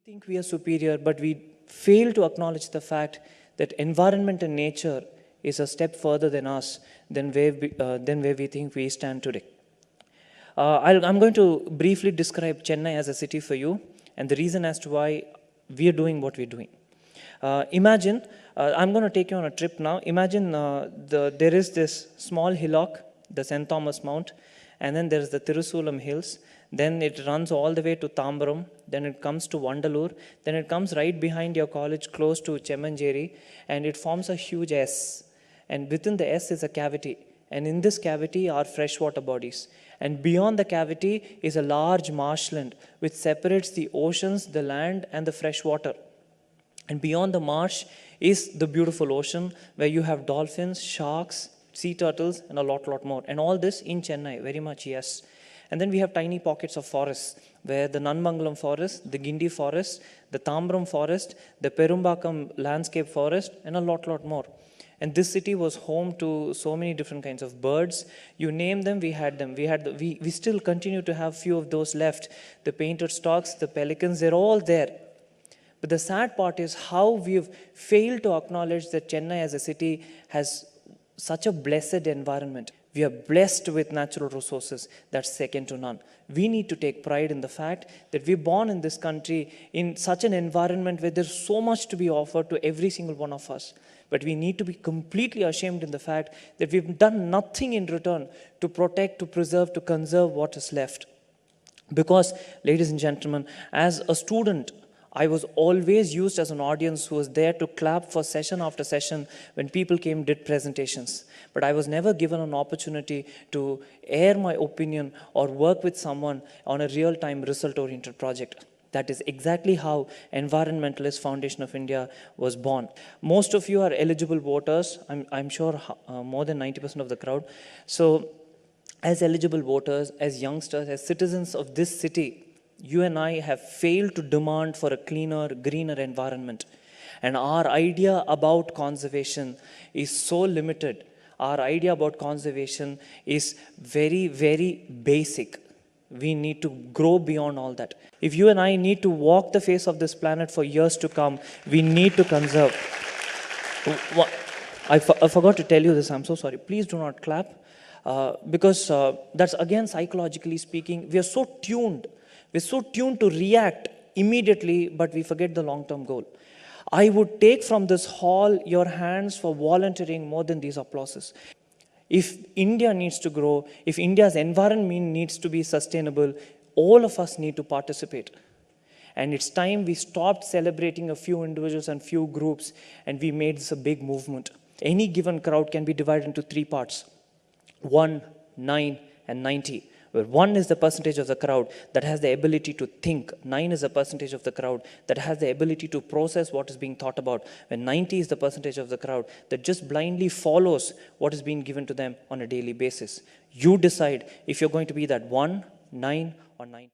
think we are superior, but we fail to acknowledge the fact that environment and nature is a step further than us, than where we think we stand today. I'm going to briefly describe Chennai as a city for you, and the reason as to why we are doing what we're doing. Imagine, I'm going to take you on a trip now. Imagine there is this small hillock, the St. Thomas Mount, and then there's the Tirusulam Hills. Then it runs all the way to Tambaram. Then it comes to Vandalur. Then it comes right behind your college, close to Chemanjeri, and it forms a huge S. And within the S is a cavity. And in this cavity are freshwater bodies. And beyond the cavity is a large marshland which separates the oceans, the land, and the fresh water. And beyond the marsh is the beautiful ocean where you have dolphins, sharks, sea turtles, and a lot more. And all this in Chennai, very much, yes. And then we have tiny pockets of forests where the Nanmangalam forest, the Gindi forest, the Tambaram forest, the Perumbakam landscape forest, and a lot more. And this city was home to so many different kinds of birds. You name them, we had them. We still continue to have few of those left. The painted storks, the pelicans, they're all there. But the sad part is how we've failed to acknowledge that Chennai as a city has such a blessed environment. We are blessed with natural resources that's second to none. We need to take pride in the fact that we're born in this country in such an environment where there's so much to be offered to every single one of us. But we need to be completely ashamed in the fact that we've done nothing in return to protect, to preserve, to conserve what is left. Because, ladies and gentlemen, as a student, I was always used as an audience who was there to clap for session after session when people came did presentations. But I was never given an opportunity to air my opinion or work with someone on a real-time result-oriented project. That is exactly how Environmentalist Foundation of India was born. Most of you are eligible voters. I'm sure more than 90% of the crowd. So as eligible voters, as youngsters, as citizens of this city, you and I have failed to demand for a cleaner, greener environment. And our idea about conservation is so limited. Our idea about conservation is very, very basic. We need to grow beyond all that. If you and I need to walk the face of this planet for years to come, we need to conserve. I forgot to tell you this, I'm so sorry. Please do not clap. Because that's again, psychologically speaking, we are so tuned. We're so tuned to react immediately, but we forget the long-term goal. I would take from this hall your hands for volunteering more than these applauses. If India needs to grow, if India's environment needs to be sustainable, all of us need to participate. And it's time we stopped celebrating a few individuals and few groups, and we made this a big movement. Any given crowd can be divided into three parts: 1, 9, and 90. Where 1 is the percentage of the crowd that has the ability to think. 9 is the percentage of the crowd that has the ability to process what is being thought about. When 90 is the percentage of the crowd that just blindly follows what is being given to them on a daily basis. You decide if you're going to be that 1, 9, or 90.